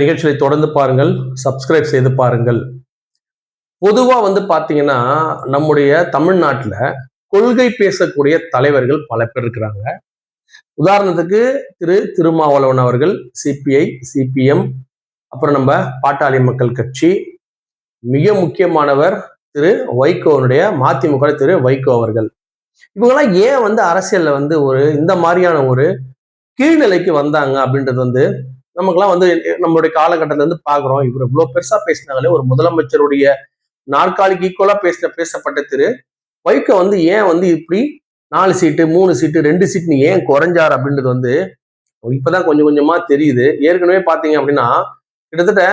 நிகழ்ச்சியை தொடர்ந்து பாருங்கள், சப்ஸ்கிரைப் செய்து பாருங்கள். பொதுவா பாத்தீங்கன்னா, நம்முடைய தமிழ்நாட்டுல கொள்கை பேசக்கூடிய தலைவர்கள் பல பேர் இருக்கிறாங்க. உதாரணத்துக்கு திருமாவளவன் அவர்கள் சிபிஐ, சிபிஎம், அப்புறம் நம்ம பாட்டாளி மக்கள் கட்சி. மிக முக்கியமானவர் வைகோனுடைய மதிமுக வைகோ அவர்கள். இவங்கெல்லாம் ஏன் அரசியல்ல ஒரு இந்த மாதிரியான ஒரு கீழ்நிலைக்கு வந்தாங்க அப்படின்றது நமக்குலாம் நம்மளுடைய காலகட்டத்துல பாக்குறோம். இவர் இவ்வளவு பெருசா பேசினாங்களே, ஒரு முதலமைச்சருடைய நாற்காலிக்கு ஈக்குவலா பேசப்பட்ட வைகோ ஏன் இப்படி 4 சீட்டு 3 சீட்டு 2 சீட்னு ஏன் குறைஞ்சார் அப்படின்றது இப்பதான் கொஞ்சம் கொஞ்சமா தெரியுது. ஏற்கனவே பாத்தீங்க அப்படின்னா கிட்டத்தட்ட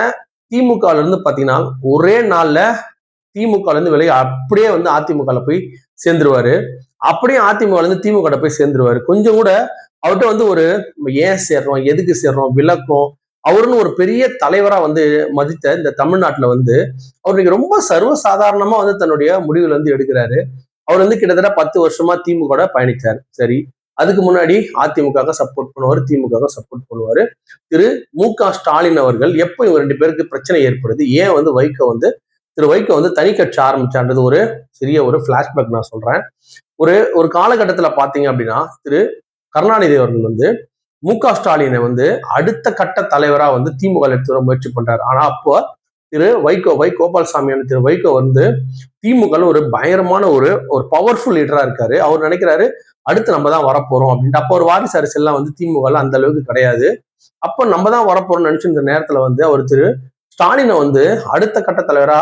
திமுக இருந்து பாத்தீங்கன்னா ஒரே நாள்ல திமுக இருந்து விலகி அப்படியே அதிமுக போய் சேர்ந்துருவாரு. அப்படியே அதிமுக இருந்து திமுக போய் சேர்ந்துருவாரு. கொஞ்சம் கூட அவர்கிட்ட ஒரு ஏன் சேர்றோம், எதுக்கு சேர்றோம், விளக்கம், அவருன்னு ஒரு பெரிய தலைவரா மதித்த இந்த தமிழ்நாட்டுல அவர் ரொம்ப சர்வசாதாரணமா தன்னுடைய முடிவுல எடுக்கிறாரு. அவர் கிட்டத்தட்ட 10 வருஷமா திமுக பயணிச்சாரு. சரி, அதுக்கு முன்னாடி அதிமுக சப்போர்ட் பண்ணுவாரு, திமுக சப்போர்ட் பண்ணுவாரு. மு.க. ஸ்டாலின் அவர்கள் எப்போ இவங்க 2 பேருக்கு பிரச்சனை ஏற்படுது, ஏன் வைகோ வைகோ தனி கட்சி ஆரம்பிச்சான்றது ஒரு சிறிய ஒரு பிளாஷ்பேக் நான் சொல்றேன். ஒரு காலகட்டத்துல பாத்தீங்க அப்படின்னா கருணாநிதி அவர்கள் மு.க. ஸ்டாலினை அடுத்த கட்ட தலைவரா திமுக எடுத்து வர முயற்சி பண்றாரு. ஆனா அப்போ வைகோ கோபால்சாமியான வைகோ திமுக ஒரு பயங்கரமான ஒரு பவர்ஃபுல் லீடரா இருக்காரு. அவர் நினைக்கிறாரு அடுத்து நம்ம தான் வரப்போறோம் அப்படின்ட்டு. அப்போ ஒரு வாரிசு அரசியல்லாம் திமுக அந்த அளவுக்கு கிடையாது. அப்ப நம்ம தான் வரப்போறோம்னு நினைச்சிருந்த நேரத்துல அவர் ஸ்டாலினை அடுத்த கட்ட தலைவரா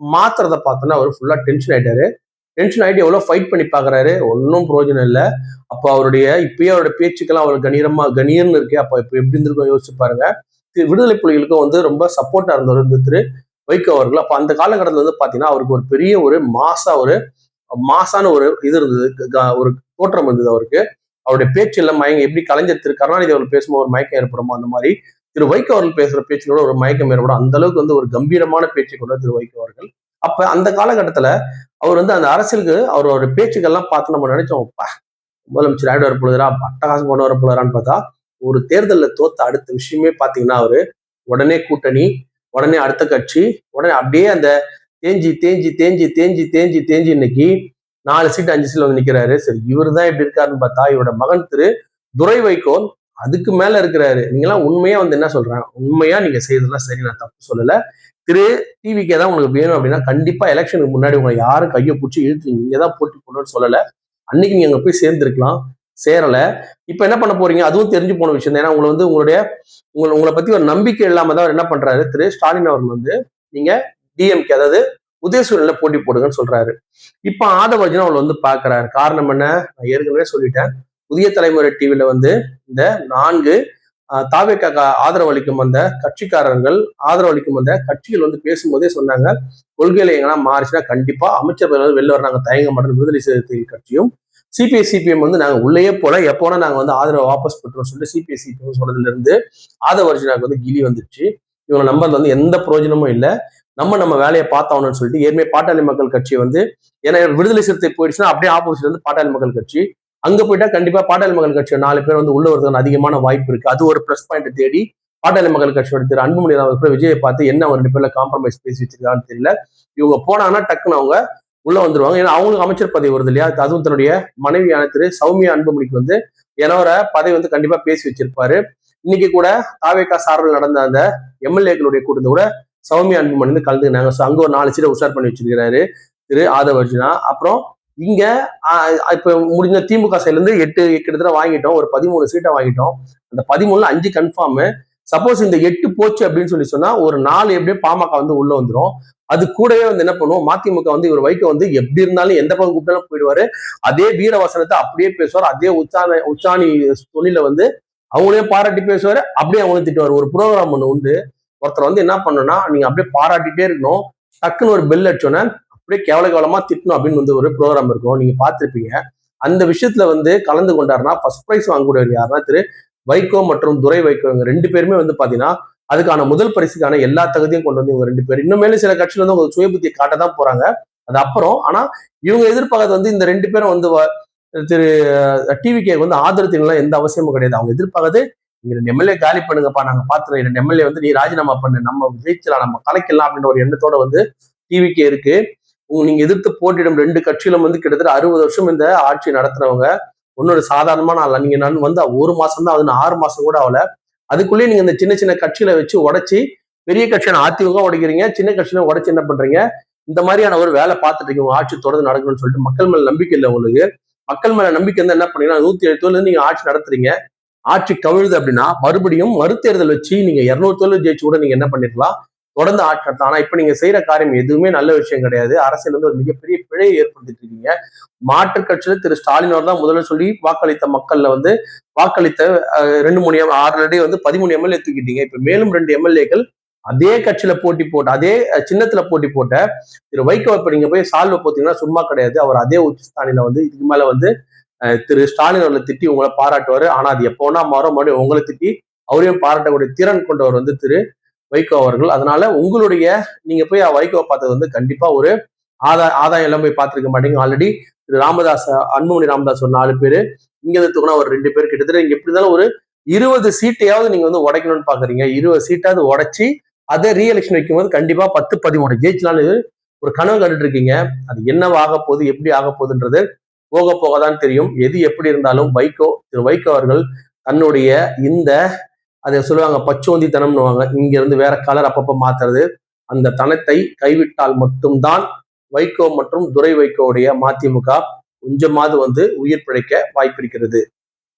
மாத்துறத பார்த்தோன்னா அவர் ஃபுல்லா டென்ஷன் ஆயிட்டாரு. டென்ஷன் ஆகிட்டு எவ்வளவு ஃபைட் பண்ணி பாக்குறாரு, ஒன்னும் பிரயோஜனம் இல்லை. அப்போ இப்பயே அவருடைய பேச்சுக்கெல்லாம் அவர் கணீர்னு இருக்கு. அப்ப இப்ப எப்படி இருந்திருக்கும் யோசிச்சு பாருங்க. விடுதலை புலிகளுக்கும் ரொம்ப சப்போர்ட்டா இருந்தவர் வைகோ அவர்கள். அப்ப அந்த காலகட்டத்துல பாத்தீங்கன்னா அவருக்கு ஒரு பெரிய ஒரு மாசான ஒரு இது இருந்தது, ஒரு தோற்றம் இருந்தது அவருக்கு. அவருடைய பேச்சு எல்லாம் மயங்க, எப்படி கலைஞர் கருணாநிதி அவர்கள் பேசும்போது ஒரு மயக்கம் ஏற்படுமோ அந்த மாதிரி வைகோ அவர்கள் பேசுற பேச்சுகளோட ஒரு மயக்கம் ஏற்படும். அந்த அளவுக்கு ஒரு கம்பீரமான பேச்சு கொண்ட வைகோ அவர்கள். அப்ப அந்த காலகட்டத்துல அவர் அந்த அரசியலுக்கு அவரோட பேச்சுக்கள்லாம் பார்த்து நம்ம நினைச்சோம், முதலமைச்சர் ஆயிடு வரப்போகிறாரா, அட்டகாசம் கொண்டு வரப்போகிறான்னு பார்த்தா ஒரு தேர்தலில் தோத்த அடுத்த விஷயமே பாத்தீங்கன்னா அவரு உடனே கூட்டணி, உடனே அடுத்த கட்சி, உடனே அப்படியே அந்த தேஞ்சி தேஞ்சி தேஞ்சி தேஞ்சி தேஞ்சி தேஞ்சி இன்னைக்கு 4 சீட்டு 5 சீட்ல நிக்கிறாரு. சரி, இவர் தான் எப்படி இருக்காருன்னு பார்த்தா இவரோட மகன் துரை வைகோ அதுக்கு மேல இருக்கிறாரு. நீங்களாம் உண்மையா என்ன சொல்றேன், உண்மையா நீங்க செய்யறதுலாம் சரி, நான் தப்பு சொல்லல. டிவிக்கே தான் உங்களுக்கு வேணும் அப்படின்னா கண்டிப்பா எலெக்ஷனுக்கு முன்னாடி உங்களை யாரும் கையை பிடிச்சி இழுத்து நீங்க தான் போட்டி போடணும்னு சொல்லல. அன்னைக்கு நீங்க அங்க போய் சேர்ந்துருக்கலாம், சேரல. இப்ப என்ன பண்ண போறீங்க, அதுவும் தெரிஞ்சு போன விஷயம் தான். ஏன்னா உங்களை பத்தி ஒரு நம்பிக்கை இல்லாம தான் அவர் என்ன பண்றாரு, ஸ்டாலின் அவர்கள் நீங்க டிஎம்கே, அதாவது உதயசூரியன்ல போட்டி போடுங்கன்னு சொல்றாரு. இப்ப ஆதவர்ஜுனா அவர் பாக்குறாரு. காரணம் என்ன, நான் ஏற்கனவே சொல்லிட்டேன். புதிய தலைமுறை டிவில இந்த 4 தாவேக்காக ஆதரவு அளிக்கும் அந்த கட்சிக்காரர்கள், ஆதரவு அளிக்கும் அந்த கட்சிகள் பேசும்போதே சொன்னாங்க, கொள்கையில எங்கன்னா மாறிச்சுன்னா கண்டிப்பா அமைச்சர் வெளில வர நாங்க தயங்க மாட்டோம். விடுதலை சிறுத்தைகள் கட்சியும் சிபிஐ சிபிஎம் நாங்க உள்ளேயே போல, எப்போனா நாங்க ஆதரவை வாபஸ் பெற்றோம் சொல்லிட்டு சிபிஐ சிபிஎம் சொன்னதுல இருந்து ஆதவர்ஜுனாக்கு கிலி வந்துருச்சு. இவங்க நம்பர்ல எந்த பிரயோஜனமும் இல்லை. நம்ம வேலையை பார்த்தாகணும்னு சொல்லிட்டு ஏற்கனவே பாட்டாளி மக்கள் கட்சி ஏன்னா விடுதலை சிறுத்தை போயிடுச்சுன்னா அப்படியே ஆப்போசிட் பாட்டாளி மக்கள் கட்சி அங்க போயிட்டா கண்டிப்பா பாட்டாளி மக்கள் கட்சி 4 பேர் உள்ள வருவதற்கு அதிகமான வாய்ப்பு இருக்கு. அது ஒரு பிளஸ் பாயிண்ட் தேடி பாட்டாளி மக்கள் கட்சியோட அன்புமணி விஜயை பார்த்து என்ன ஒரு 2 பேர்ல காம்ப்ரமைஸ் பேசி வச்சிருக்கான்னு தெரியல. இவங்க போனாங்கன்னா டக்குன்னு அவங்க உள்ள வந்துருவாங்க. ஏன்னா அவங்களுக்கு அமைச்சர் பதவி வருது இல்லையா, அதுவும் தன்னுடைய மனைவியான சௌமியா அன்புமணிக்கு என்னோட பதவி கண்டிப்பா பேசி வச்சிருப்பாரு. இன்னைக்கு கூட தாவேகா சார்பில் நடந்த அந்த எம்எல்ஏக்களுடைய கூட்டத்தை கூட சௌமியா அன்புமணி கலந்துக்கினாங்க. அங்க ஒரு 4 சீட்டை உஷார் பண்ணி வச்சிருக்கிறாரு ஆதவர்ஜுனா. அப்புறம் இங்க இப்ப முடிஞ்ச திமுக சைட்ல இருந்து 8 கிட்டத்தட்ட வாங்கிட்டோம், ஒரு 13 சீட்டை வாங்கிட்டோம். அந்த 13ல 5 கன்ஃபார்ம். சப்போஸ் இந்த 8 போச்சு அப்படின்னு சொன்னா ஒரு 4 எப்படியே பாமக உள்ள வந்துடும். அது கூடவே என்ன பண்ணுவோம், மதிமுக இவர் வைகோ எப்படி இருந்தாலும் எந்த பக்கம் கூப்பிட்டாலும் போயிடுவாரு. அதே வீரவசனத்தை அப்படியே பேசுவார். அதே உச்சாணி தொழில அவங்களையும் பாராட்டி பேசுவாரு, அப்படியே அவங்களும் திட்டுவார். ஒரு ப்ரோக்ராம் ஒண்ணு உண்டு, ஒருத்தர் என்ன பண்ணணும்னா நீங்க அப்படியே பாராட்டிட்டே இருக்கணும், டக்குன்னு ஒரு பெல் அடிச்சோன்னே அப்படியே கேவலமா திட்டணும் அப்படின்னு ஒரு ப்ரோக்ராம் இருக்கும், நீங்க பார்த்திருப்பீங்க. அந்த விஷயத்துல கலந்து கொண்டாருன்னா ஃபர்ஸ்ட் பிரைஸ் வாங்கக்கூடியவர் யாருன்னா வைகோ மற்றும் துரை வைகோ. இவங்க 2 பேருமே பாத்தீங்கன்னா அதுக்கான முதல் பரிசுக்கான எல்லா தகுதியும் கொண்டு இவங்க 2 பேர். இன்னும் மேலும் சில கட்சியில உங்க சுயபுத்தியை காட்டதான் போறாங்க, அது அப்புறம். ஆனா இவங்க எதிர்பார்க்கறது இந்த 2 பேரும் டிவிக்கு ஆதரத்தின்லாம் எந்த அவசியமும் கிடையாது. அவங்க எதிர்பார்க்கறது நீங்க 2 எம்எல்ஏ காலி பண்ணுங்கப்பா, நாங்க பாத்துறோம், 2 எம்எல்ஏ வந்து நீ ராஜினாமா பண்ணு, நம்ம ஜெயிச்சலாம், நம்ம கலைக்கலாம் அப்படின்ற ஒரு எண்ணத்தோட வந்து டிவிக்கு இருக்கு. நீங்க எதிர்த்து போட்டியிடும் 2 கட்சியிலும் வந்து கிட்டத்தட்ட 60 வருஷம் இந்த ஆட்சி நடத்துறவங்க ஒன்னொரு சாதாரணமான ஆள். நீங்க நான் வந்து 1 மாசம் தான், அது 6 மாசம் கூட ஆகல. அதுக்குள்ளேயே நீங்க இந்த சின்ன சின்ன கட்சியில வச்சு உடைச்சி பெரிய கட்சியான அதிமுக உடைக்கிறீங்க, சின்ன கட்சியில உடைச்சு என்ன பண்றீங்க, இந்த மாதிரியான ஒரு வேலை பார்த்துட்டு இருக்கீங்க. உங்க ஆட்சி தொடர்ந்து நடக்கணும்னு சொல்லிட்டு மக்கள் மேல நம்பிக்கை இல்லை உங்களுக்கு. மக்கள் மேல நம்பிக்கை இருந்தா என்ன பண்ணீங்கன்னா 107 தொகுதியில நீங்க ஆட்சி நடத்துறீங்க, ஆட்சி கவிழுது அப்படின்னா மறுபடியும் மறுதேர்தல் வச்சு நீங்க 200 தொகுதியில் ஜெயிச்சு கூட நீங்க என்ன பண்ணிருக்கலாம், தொடர்ந்து ஆட்சி நடத்தலாம். ஆனா இப்ப நீங்க செய்யற காரியம் எதுவுமே நல்ல விஷயம் கிடையாது. அரசியல் வந்து ஒரு மிகப்பெரிய பிழையை ஏற்படுத்திட்டு இருக்கீங்க. மாற்றுக் கட்சியில திரு ஸ்டாலின் அவர் தான் முதல்ல சொல்லி வாக்களித்த மக்கள்ல வந்து வாக்களித்த 2 3 ஆல்ரெடி வந்து 13 எம்எல்ஏ தூக்கிட்டீங்க. இப்ப மேலும் 2 எம்எல்ஏக்கள் அதே கட்சியில போட்டி போட்ட, அதே சின்னத்துல போட்டி போட்ட திரு வைகோ இப்ப நீங்க போய் சால்வ போத்தீங்கன்னா சும்மா கிடையாது. அவர் அதே உச்சஸ்தானில வந்து இதுக்கு மேல வந்து திரு ஸ்டாலின் அவர்களை திட்டி உங்களை பாராட்டுவாரு. ஆனா அது எப்போனா மாறும், மறுபடியும் உங்களை திட்டி அவரையும் பாராட்டக்கூடிய திறன் கொண்டவர் வந்து திரு வைகோ அவர்கள். அதனால உங்களுடைய நீங்க போய் வைகோவை பார்த்தது வந்து கண்டிப்பா ஒரு ஆதாயம் எல்லாம் போய் பார்த்திருக்க மாட்டீங்க. ஆல்ரெடி திரு ராமதாஸ், அன்புமணி ராமதாஸ் ஒரு 4 பேரு, இங்க தூக்குனா ஒரு 2 பேர், கிட்டத்தட்ட இங்க எப்படி இருந்தாலும் ஒரு 20 சீட்டையாவது நீங்க வந்து உடைக்கணும்னு பாக்குறீங்க. 20 சீட்டாவது உடைச்சி அதை ரீஎலெக்ஷன் வைக்கும் போது கண்டிப்பா 10 13 ஜெயிச்சலான்னு ஒரு கனவு கண்டுட்டு இருக்கீங்க. அது என்னவா ஆக போகுது, எப்படி ஆக போகுதுன்றது போக போகதான் தெரியும். எது எப்படி இருந்தாலும் திரு வைகோ அவர்கள் தன்னுடைய இந்த அதை சொல்லுவாங்க பச்சோந்தித்தனம்னுவாங்க, இங்க இருந்து வேற கலர் அப்பப்ப மாத்துறது, அந்த தனத்தை கைவிட்டால் மட்டும்தான் வைகோ மற்றும் துரை வைகோவுடைய மதிமுக கொஞ்சமாவது வந்து உயிர் பிழைக்க வாய்ப்பிருக்கிறது.